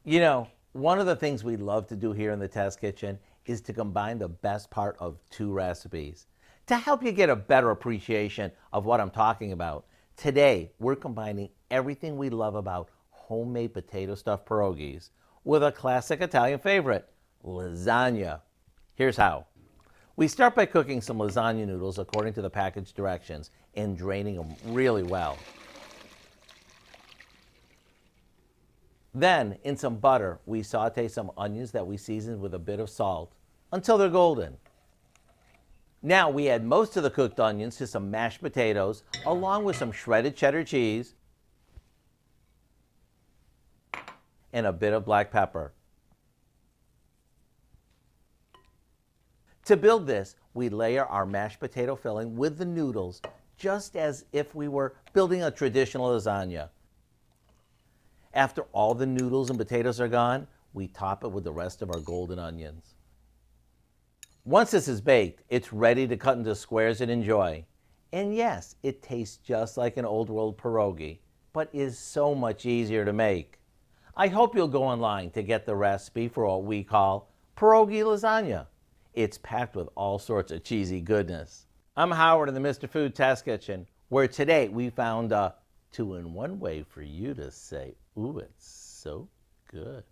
You know, one of the things we love to do here in the test kitchen is to combine the best part of two recipes. To help you get a better appreciation of what I'm talking about, today we're combining everything we love about homemade potato stuffed pierogies with a classic Italian favorite, lasagna. Here's how. We start by cooking some lasagna noodles according to the package directions and draining them really well. Then, in some butter, we saute some onions that we season with a bit of salt until they're golden. Now we add most of the cooked onions to some mashed potatoes along with some shredded cheddar cheese and a bit of black pepper. To build this, we layer our mashed potato filling with the noodles just as if we were building a traditional lasagna. After all the noodles and potatoes are gone, we top it with the rest of our golden onions. Once this is baked, it's ready to cut into squares and enjoy. And yes, it tastes just like an old world pierogi, but is so much easier to make. I hope you'll go online to get the recipe for what we call pierogi lasagna. It's packed with all sorts of cheesy goodness. I'm Howard in the Mr. Food Test Kitchen, where today we found a two-in-one way for you to say, ooh, it's so good.